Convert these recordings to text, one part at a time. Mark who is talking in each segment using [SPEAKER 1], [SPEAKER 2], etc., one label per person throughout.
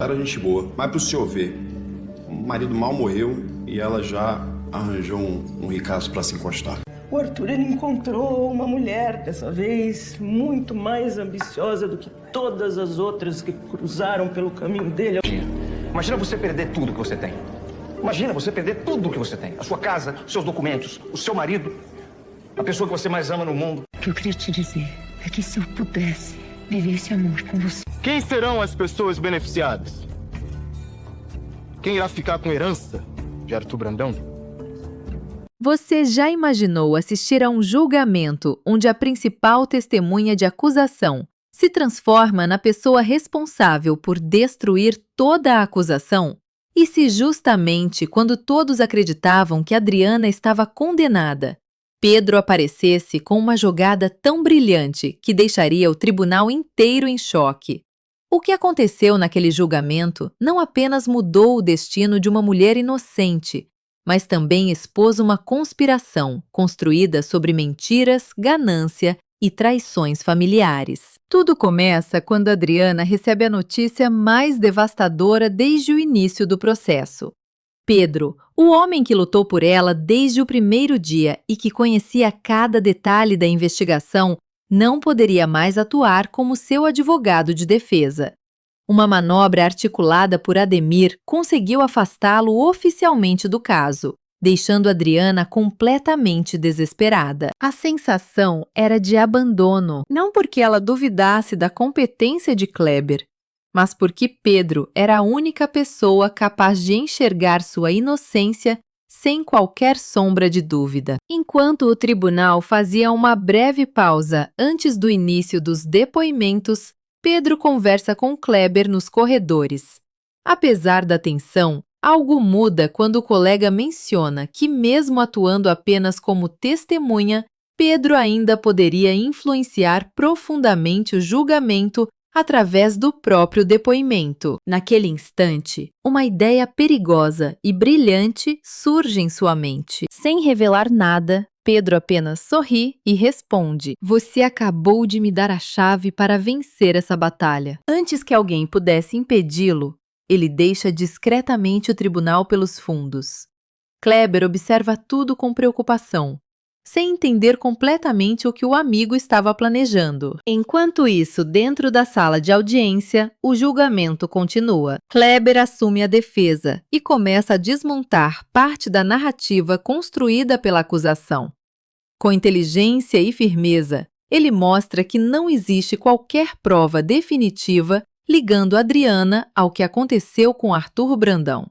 [SPEAKER 1] Era gente boa, mas pro senhor ver, o marido mal morreu e ela já arranjou um ricaço pra se encostar.
[SPEAKER 2] O Arthur, ele encontrou uma mulher, dessa vez, muito mais ambiciosa do que todas as outras que cruzaram pelo caminho dele.
[SPEAKER 3] Imagina você perder tudo que você tem. Imagina você perder tudo que você tem. A sua casa, os seus documentos, o seu marido, a pessoa que você mais ama no mundo.
[SPEAKER 4] O que eu queria te dizer é que se eu pudesse viver esse amor com você...
[SPEAKER 5] Quem serão as pessoas beneficiadas? Quem irá ficar com herança de Arthur Brandão?
[SPEAKER 6] Você já imaginou assistir a um julgamento onde a principal testemunha de acusação se transforma na pessoa responsável por destruir toda a acusação? E se justamente quando todos acreditavam que Adriana estava condenada, Pedro aparecesse com uma jogada tão brilhante que deixaria o tribunal inteiro em choque? O que aconteceu naquele julgamento não apenas mudou o destino de uma mulher inocente, mas também expôs uma conspiração construída sobre mentiras, ganância e traições familiares. Tudo começa quando Adriana recebe a notícia mais devastadora desde o início do processo. Pedro, o homem que lutou por ela desde o primeiro dia e que conhecia cada detalhe da investigação, não poderia mais atuar como seu advogado de defesa. Uma manobra articulada por Ademir conseguiu afastá-lo oficialmente do caso, deixando Adriana completamente desesperada. A sensação era de abandono, não porque ela duvidasse da competência de Kleber, mas porque Pedro era a única pessoa capaz de enxergar sua inocência sem qualquer sombra de dúvida. Enquanto o tribunal fazia uma breve pausa antes do início dos depoimentos, Pedro conversa com Kleber nos corredores. Apesar da tensão, algo muda quando o colega menciona que, mesmo atuando apenas como testemunha, Pedro ainda poderia influenciar profundamente o julgamento através do próprio depoimento. Naquele instante, uma ideia perigosa e brilhante surge em sua mente. Sem revelar nada, Pedro apenas sorri e responde: "Você acabou de me dar a chave para vencer essa batalha." Antes que alguém pudesse impedi-lo, ele deixa discretamente o tribunal pelos fundos. Kleber observa tudo com preocupação, sem entender completamente o que o amigo estava planejando. Enquanto isso, dentro da sala de audiência, o julgamento continua. Kleber assume a defesa e começa a desmontar parte da narrativa construída pela acusação. Com inteligência e firmeza, ele mostra que não existe qualquer prova definitiva ligando Adriana ao que aconteceu com Arthur Brandão.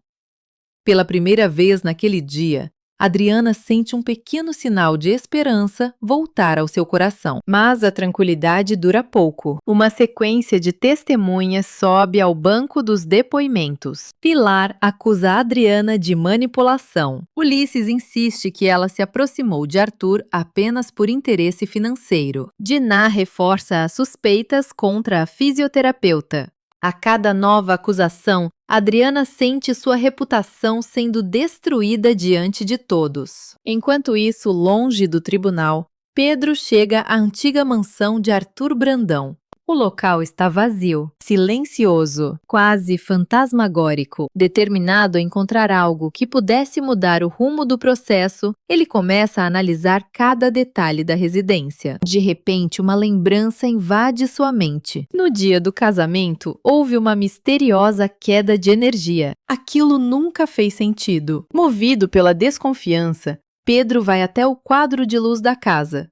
[SPEAKER 6] Pela primeira vez naquele dia, Adriana sente um pequeno sinal de esperança voltar ao seu coração. Mas a tranquilidade dura pouco. Uma sequência de testemunhas sobe ao banco dos depoimentos. Pilar acusa Adriana de manipulação. Ulisses insiste que ela se aproximou de Arthur apenas por interesse financeiro. Diná reforça as suspeitas contra a fisioterapeuta. A cada nova acusação, Adriana sente sua reputação sendo destruída diante de todos. Enquanto isso, longe do tribunal, Pedro chega à antiga mansão de Arthur Brandão. O local está vazio, silencioso, quase fantasmagórico. Determinado a encontrar algo que pudesse mudar o rumo do processo, ele começa a analisar cada detalhe da residência. De repente, uma lembrança invade sua mente. No dia do casamento, houve uma misteriosa queda de energia. Aquilo nunca fez sentido. Movido pela desconfiança, Pedro vai até o quadro de luz da casa.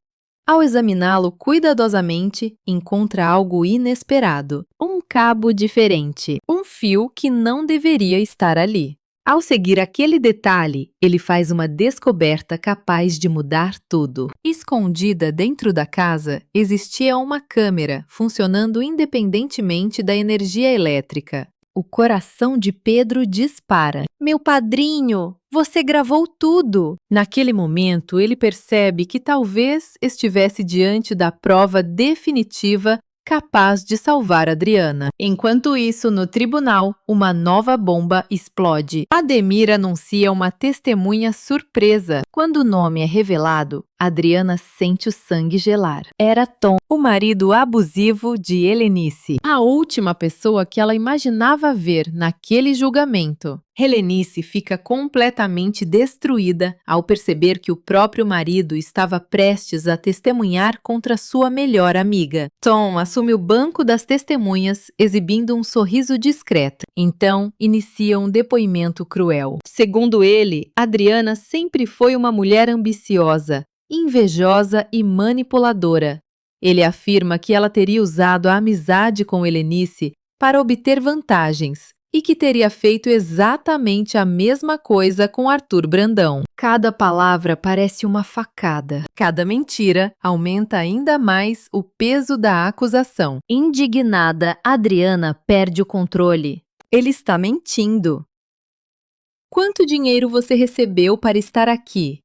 [SPEAKER 6] Ao examiná-lo cuidadosamente, encontra algo inesperado. Um cabo diferente, um fio que não deveria estar ali. Ao seguir aquele detalhe, ele faz uma descoberta capaz de mudar tudo. Escondida dentro da casa, existia uma câmera funcionando independentemente da energia elétrica. O coração de Pedro dispara. "Meu padrinho, você gravou tudo!" Naquele momento, ele percebe que talvez estivesse diante da prova definitiva capaz de salvar Adriana. Enquanto isso, no tribunal, uma nova bomba explode. Ademir anuncia uma testemunha surpresa. Quando o nome é revelado, Adriana sente o sangue gelar. Era Tom, o marido abusivo de Helenice, a última pessoa que ela imaginava ver naquele julgamento. Helenice fica completamente destruída ao perceber que o próprio marido estava prestes a testemunhar contra sua melhor amiga. Tom assume o banco das testemunhas, exibindo um sorriso discreto. Então, inicia um depoimento cruel. Segundo ele, Adriana sempre foi uma mulher ambiciosa, invejosa e manipuladora. Ele afirma que ela teria usado a amizade com Helenice para obter vantagens e que teria feito exatamente a mesma coisa com Arthur Brandão. Cada palavra parece uma facada. Cada mentira aumenta ainda mais o peso da acusação. Indignada, Adriana perde o controle. Ele está mentindo. Quanto dinheiro você recebeu para estar aqui?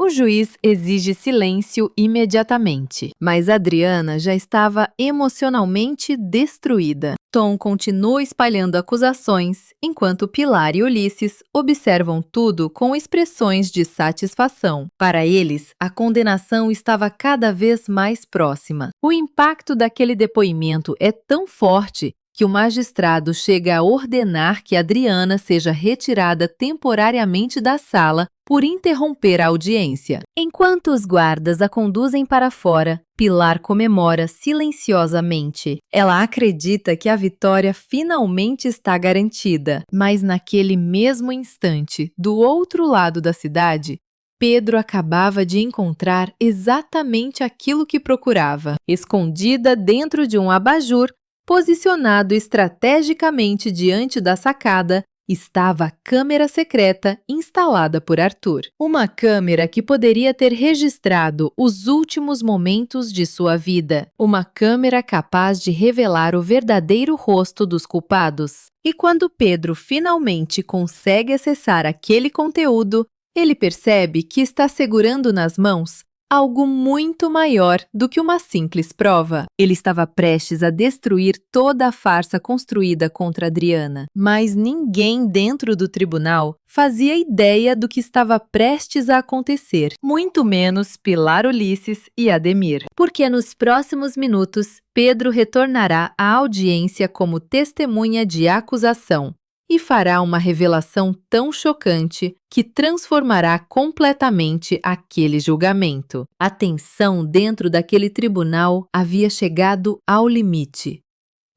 [SPEAKER 6] O juiz exige silêncio imediatamente, mas Adriana já estava emocionalmente destruída. Tom continua espalhando acusações, enquanto Pilar e Ulisses observam tudo com expressões de satisfação. Para eles, a condenação estava cada vez mais próxima. O impacto daquele depoimento é tão forte que o magistrado chega a ordenar que Adriana seja retirada temporariamente da sala por interromper a audiência. Enquanto os guardas a conduzem para fora, Pilar comemora silenciosamente. Ela acredita que a vitória finalmente está garantida, mas naquele mesmo instante, do outro lado da cidade, Pedro acabava de encontrar exatamente aquilo que procurava, escondida dentro de um abajur, posicionado estrategicamente diante da sacada, estava a câmera secreta instalada por Arthur. Uma câmera que poderia ter registrado os últimos momentos de sua vida. Uma câmera capaz de revelar o verdadeiro rosto dos culpados. E quando Pedro finalmente consegue acessar aquele conteúdo, ele percebe que está segurando nas mãos algo muito maior do que uma simples prova. Ele estava prestes a destruir toda a farsa construída contra Adriana, mas ninguém dentro do tribunal fazia ideia do que estava prestes a acontecer, muito menos Pilar, Ulisses e Ademir. Porque nos próximos minutos, Pedro retornará à audiência como testemunha de acusação e fará uma revelação tão chocante que transformará completamente aquele julgamento. A tensão dentro daquele tribunal havia chegado ao limite.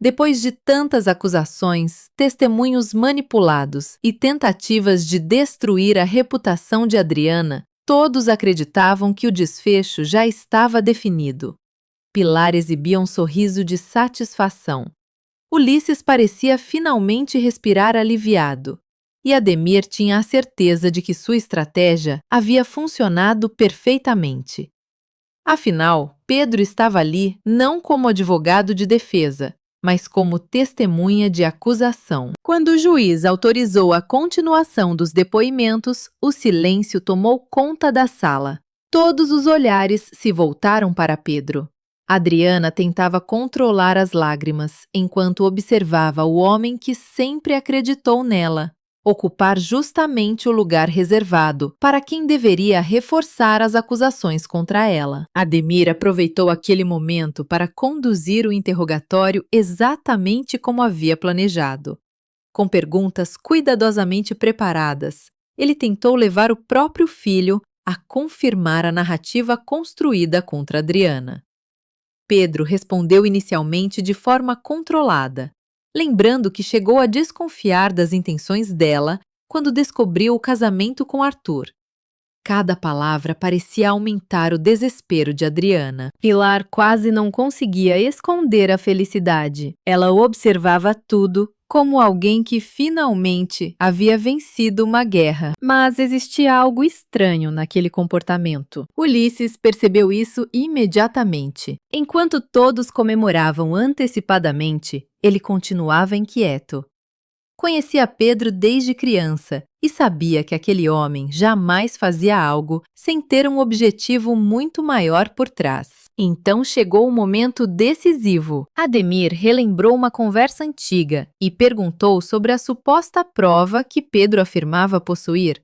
[SPEAKER 6] Depois de tantas acusações, testemunhos manipulados e tentativas de destruir a reputação de Adriana, todos acreditavam que o desfecho já estava definido. Pilar exibia um sorriso de satisfação. Ulisses parecia finalmente respirar aliviado, e Ademir tinha a certeza de que sua estratégia havia funcionado perfeitamente. Afinal, Pedro estava ali não como advogado de defesa, mas como testemunha de acusação. Quando o juiz autorizou a continuação dos depoimentos, o silêncio tomou conta da sala. Todos os olhares se voltaram para Pedro. Adriana tentava controlar as lágrimas enquanto observava o homem que sempre acreditou nela, ocupar justamente o lugar reservado para quem deveria reforçar as acusações contra ela. Ademir aproveitou aquele momento para conduzir o interrogatório exatamente como havia planejado. Com perguntas cuidadosamente preparadas, ele tentou levar o próprio filho a confirmar a narrativa construída contra Adriana. Pedro respondeu inicialmente de forma controlada, lembrando que chegou a desconfiar das intenções dela quando descobriu o casamento com Arthur. Cada palavra parecia aumentar o desespero de Adriana. Pilar quase não conseguia esconder a felicidade. Ela observava tudo como alguém que finalmente havia vencido uma guerra. Mas existia algo estranho naquele comportamento. Ulisses percebeu isso imediatamente. Enquanto todos comemoravam antecipadamente, ele continuava inquieto. Conhecia Pedro desde criança e sabia que aquele homem jamais fazia algo sem ter um objetivo muito maior por trás. Então chegou o momento decisivo. Ademir relembrou uma conversa antiga e perguntou sobre a suposta prova que Pedro afirmava possuir.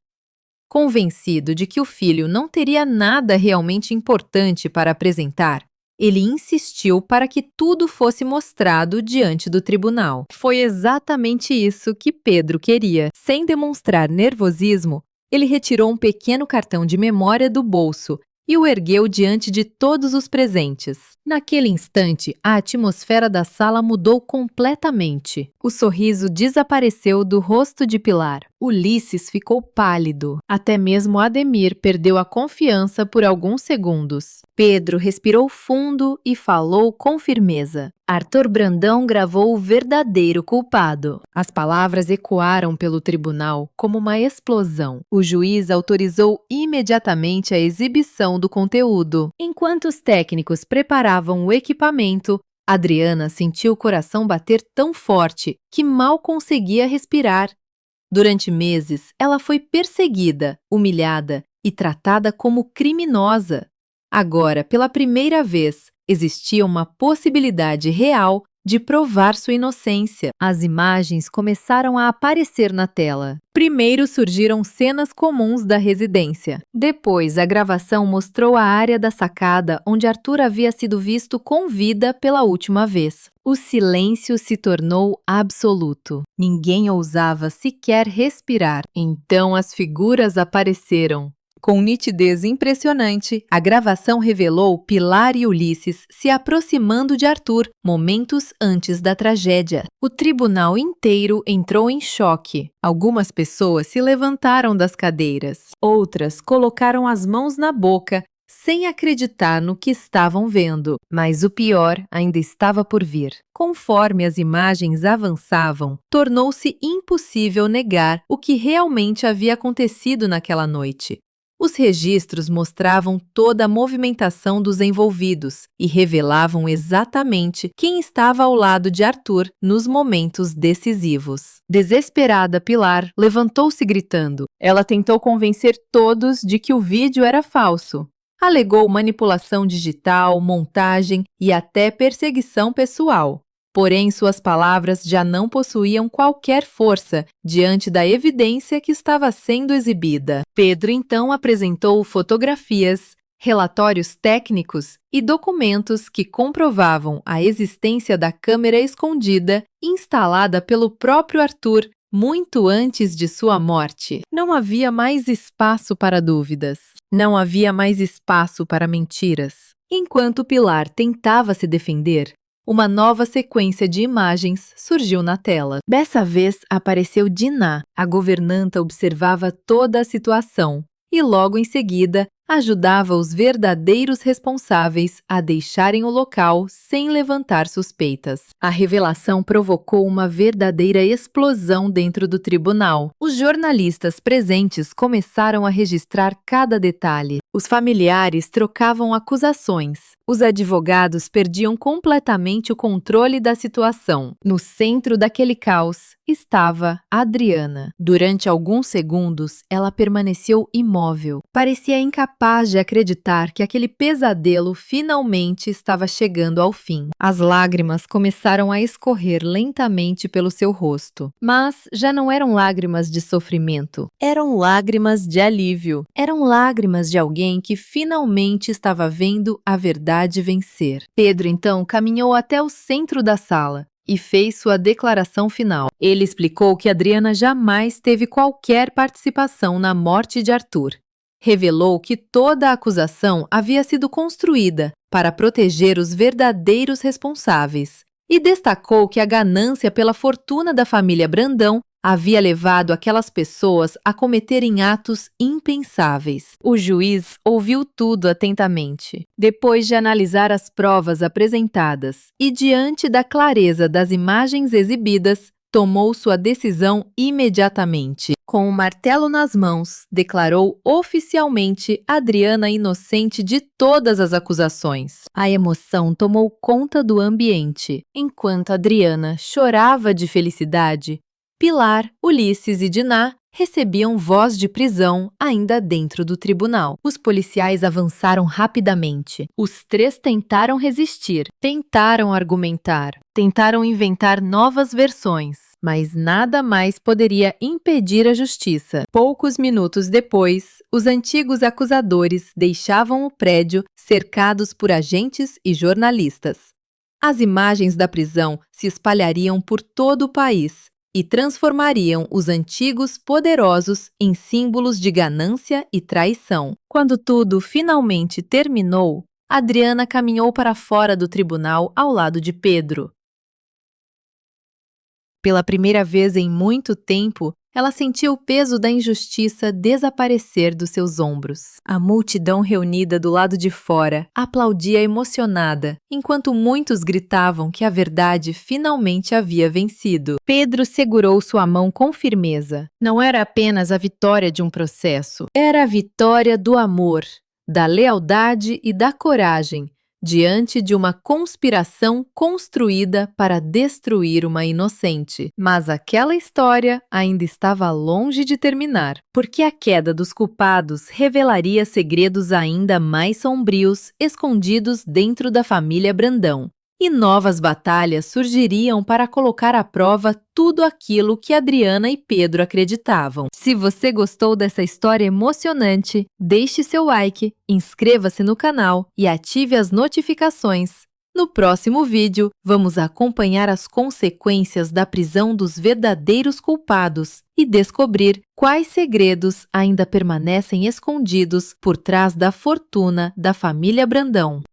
[SPEAKER 6] Convencido de que o filho não teria nada realmente importante para apresentar, ele insistiu para que tudo fosse mostrado diante do tribunal. Foi exatamente isso que Pedro queria. Sem demonstrar nervosismo, ele retirou um pequeno cartão de memória do bolso e o ergueu diante de todos os presentes. Naquele instante, a atmosfera da sala mudou completamente. O sorriso desapareceu do rosto de Pilar. Ulisses ficou pálido. Até mesmo Ademir perdeu a confiança por alguns segundos. Pedro respirou fundo e falou com firmeza. Arthur Brandão gravou o verdadeiro culpado. As palavras ecoaram pelo tribunal como uma explosão. O juiz autorizou imediatamente a exibição do conteúdo. Enquanto os técnicos preparavam o equipamento, Adriana sentiu o coração bater tão forte que mal conseguia respirar. Durante meses, ela foi perseguida, humilhada e tratada como criminosa. Agora, pela primeira vez, existia uma possibilidade real de provar sua inocência. As imagens começaram a aparecer na tela. Primeiro surgiram cenas comuns da residência. Depois, a gravação mostrou a área da sacada onde Arthur havia sido visto com vida pela última vez. O silêncio se tornou absoluto. Ninguém ousava sequer respirar. Então as figuras apareceram. Com nitidez impressionante, a gravação revelou Pilar e Ulisses se aproximando de Arthur, momentos antes da tragédia. O tribunal inteiro entrou em choque. Algumas pessoas se levantaram das cadeiras. Outras colocaram as mãos na boca, sem acreditar no que estavam vendo. Mas o pior ainda estava por vir. Conforme as imagens avançavam, tornou-se impossível negar o que realmente havia acontecido naquela noite. Os registros mostravam toda a movimentação dos envolvidos e revelavam exatamente quem estava ao lado de Arthur nos momentos decisivos. Desesperada, Pilar levantou-se gritando. Ela tentou convencer todos de que o vídeo era falso. Alegou manipulação digital, montagem e até perseguição pessoal. Porém, suas palavras já não possuíam qualquer força diante da evidência que estava sendo exibida. Pedro então apresentou fotografias, relatórios técnicos e documentos que comprovavam a existência da câmera escondida instalada pelo próprio Arthur muito antes de sua morte. Não havia mais espaço para dúvidas. Não havia mais espaço para mentiras. Enquanto Pilar tentava se defender, uma nova sequência de imagens surgiu na tela. Dessa vez apareceu Diná. A governanta observava toda a situação e logo em seguida ajudava os verdadeiros responsáveis a deixarem o local sem levantar suspeitas. A revelação provocou uma verdadeira explosão dentro do tribunal. Os jornalistas presentes começaram a registrar cada detalhe. Os familiares trocavam acusações. Os advogados perdiam completamente o controle da situação. No centro daquele caos estava Adriana. Durante alguns segundos, ela permaneceu imóvel. Parecia incapaz de acreditar que aquele pesadelo finalmente estava chegando ao fim. As lágrimas começaram a escorrer lentamente pelo seu rosto. Mas já não eram lágrimas de sofrimento. Eram lágrimas de alívio. Eram lágrimas de alguém que finalmente estava vendo a verdade vencer. Pedro, então, caminhou até o centro da sala e fez sua declaração final. Ele explicou que Adriana jamais teve qualquer participação na morte de Arthur. Revelou que toda a acusação havia sido construída para proteger os verdadeiros responsáveis e destacou que a ganância pela fortuna da família Brandão havia levado aquelas pessoas a cometerem atos impensáveis. O juiz ouviu tudo atentamente. Depois de analisar as provas apresentadas e diante da clareza das imagens exibidas, tomou sua decisão imediatamente. Com o martelo nas mãos, declarou oficialmente Adriana inocente de todas as acusações. A emoção tomou conta do ambiente. Enquanto Adriana chorava de felicidade, Pilar, Ulisses e Diná recebiam voz de prisão ainda dentro do tribunal. Os policiais avançaram rapidamente. Os 3 tentaram resistir, tentaram argumentar, tentaram inventar novas versões, mas nada mais poderia impedir a justiça. Poucos minutos depois, os antigos acusadores deixavam o prédio cercados por agentes e jornalistas. As imagens da prisão se espalhariam por todo o país e transformariam os antigos poderosos em símbolos de ganância e traição. Quando tudo finalmente terminou, Adriana caminhou para fora do tribunal ao lado de Pedro. Pela primeira vez em muito tempo, ela sentiu o peso da injustiça desaparecer dos seus ombros. A multidão reunida do lado de fora aplaudia emocionada, enquanto muitos gritavam que a verdade finalmente havia vencido. Pedro segurou sua mão com firmeza. Não era apenas a vitória de um processo, era a vitória do amor, da lealdade e da coragem, diante de uma conspiração construída para destruir uma inocente. Mas aquela história ainda estava longe de terminar, porque a queda dos culpados revelaria segredos ainda mais sombrios escondidos dentro da família Brandão. E novas batalhas surgiriam para colocar à prova tudo aquilo que Adriana e Pedro acreditavam. Se você gostou dessa história emocionante, deixe seu like, inscreva-se no canal e ative as notificações. No próximo vídeo, vamos acompanhar as consequências da prisão dos verdadeiros culpados e descobrir quais segredos ainda permanecem escondidos por trás da fortuna da família Brandão.